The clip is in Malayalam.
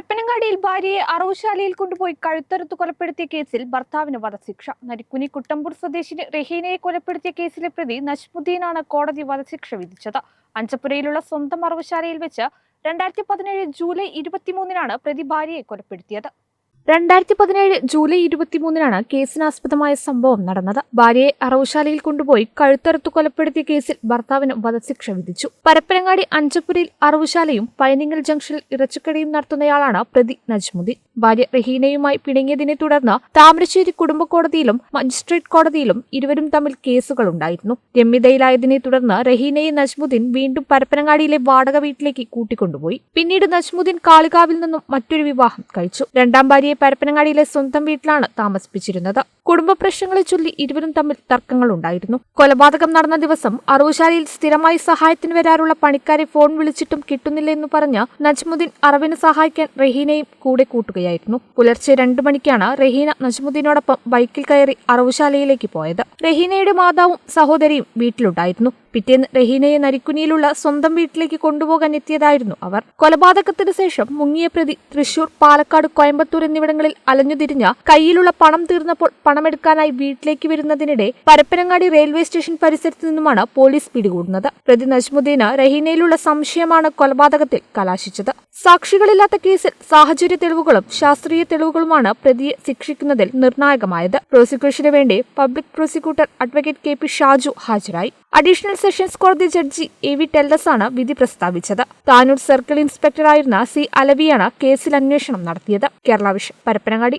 പരപ്പനങ്ങാടിയിൽ ഭാര്യയെ അറവുശാലയിൽ കൊണ്ടുപോയി കഴുത്തറുത്ത് കൊലപ്പെടുത്തിയ കേസിൽ ഭർത്താവിന് വധശിക്ഷ. നരിക്കുനി കുട്ടമ്പൂർ സ്വദേശിനി റഹീനയെ കൊലപ്പെടുത്തിയ കേസിലെ പ്രതി നജ്മുദ്ദീനാണ് കോടതി വധശിക്ഷ വിധിച്ചത്. അഞ്ചപ്പുരയിലുള്ള സ്വന്തം അറവുശാലയിൽ വെച്ച് 2017 ജൂലൈ 23-നാണ് പ്രതി ഭാര്യയെ കൊലപ്പെടുത്തിയത്. 2017 ജൂലൈ 23-നാണ് കേസിനാസ്പദമായ സംഭവം നടന്നത്. ഭാര്യയെ അറവുശാലയിൽ കൊണ്ടുപോയി കഴുത്തറുത്ത് കൊലപ്പെടുത്തിയ കേസിൽ ഭർത്താവിന് വധശിക്ഷ വിധിച്ചു. പരപ്പനങ്ങാടി അഞ്ചപ്പുരയിൽ അറവുശാലയും പൈനിങ്ങൽ ജംഗ്ഷനിൽ ഇറച്ചിക്കടയും നടത്തുന്നയാളാണ് പ്രതി നജ്മുദ്ദീൻ. ഭാര്യ റഹീനയുമായി പിണങ്ങിയതിനെ തുടർന്ന് താമരശ്ശേരി കുടുംബ കോടതിയിലും മജിസ്ട്രേറ്റ് കോടതിയിലും ഇരുവരും തമ്മിൽ കേസുകളുണ്ടായിരുന്നു. രമ്യതയിലായതിനെ തുടർന്ന് റഹീനയെ നജ്മുദ്ദീൻ വീണ്ടും പരപ്പനങ്ങാടിയിലെ വാടക വീട്ടിലേക്ക് കൂട്ടിക്കൊണ്ടുപോയി. പിന്നീട് നജ്മുദ്ദീൻ കാളികാവിൽ നിന്നും മറ്റൊരു വിവാഹം കഴിച്ചു. രണ്ടാം ഭാര്യയെ പരപ്പനങ്ങാടിയിലെ സ്വന്തം വീട്ടിലാണ് താമസിപ്പിച്ചിരുന്നത്. കുടുംബ പ്രശ്നങ്ങളെ ചൊല്ലി ഇരുവരും തമ്മിൽ തർക്കങ്ങളുണ്ടായിരുന്നു. കൊലപാതകം നടന്ന ദിവസം അറവുശാലയിൽ സ്ഥിരമായി സഹായത്തിന് വരാറുള്ള പണിക്കാരെ ഫോൺ വിളിച്ചിട്ടും കിട്ടുന്നില്ലെന്ന് പറഞ്ഞ് നജ്മുദ്ദീൻ അറവിന് സഹായിക്കാൻ റഹീനയും കൂടെ കൂട്ടുകയായിരുന്നു. പുലർച്ചെ 2 മണിക്കാണ് റഹീന നജ്മുദ്ദീനോടൊപ്പം ബൈക്കിൽ കയറി അറവുശാലയിലേക്ക് പോയത്. റഹീനയുടെ മാതാവും സഹോദരിയും വീട്ടിലുണ്ടായിരുന്നു. പിറ്റേന്ന് റഹീനയെ നരിക്കുനിയിലുള്ള സ്വന്തം വീട്ടിലേക്ക് കൊണ്ടുപോകാൻ എത്തിയതായിരുന്നു അവർ. കൊലപാതകത്തിന് ശേഷം മുങ്ങിയ പ്രതി തൃശൂർ, പാലക്കാട്, കോയമ്പത്തൂർ എന്നിവിടങ്ങളിൽ അലഞ്ഞുതിരിഞ്ഞ് കയ്യിലുള്ള പണം തീർന്നപ്പോൾ പണമെടുക്കാനായി വീട്ടിലേക്ക് വരുന്നതിനിടെ പരപ്പനങ്ങാടി റെയിൽവേ സ്റ്റേഷൻ പരിസരത്ത് നിന്നുമാണ് പോലീസ് പിടികൂടുന്നത്. പ്രതി നജ്മുദ്ദീന് റഹീനയിലുള്ള സംശയമാണ് കൊലപാതകത്തിൽ കലാശിച്ചത്. സാക്ഷികളില്ലാത്ത കേസിൽ സാഹചര്യ തെളിവുകളും ശാസ്ത്രീയ തെളിവുകളുമാണ് പ്രതിയെ ശിക്ഷിക്കുന്നതിൽ നിർണായകമായത്. പ്രോസിക്യൂഷന് വേണ്ടി public prosecutor advocate K P Shaju ഹാജരായി. അഡീഷണൽ സെഷൻസ് കോടതി ജഡ്ജി എ.വി. ടെല്ലസാണ് വിധി പ്രസ്താവിച്ചത്. താനൂർ സർക്കിൾ ഇൻസ്പെക്ടറായിരുന്ന സി. അലവിയാണ് കേസിൽ അന്വേഷണം നടത്തിയത്. കേരള വിഷൻ, പരപ്പനങ്ങാടി.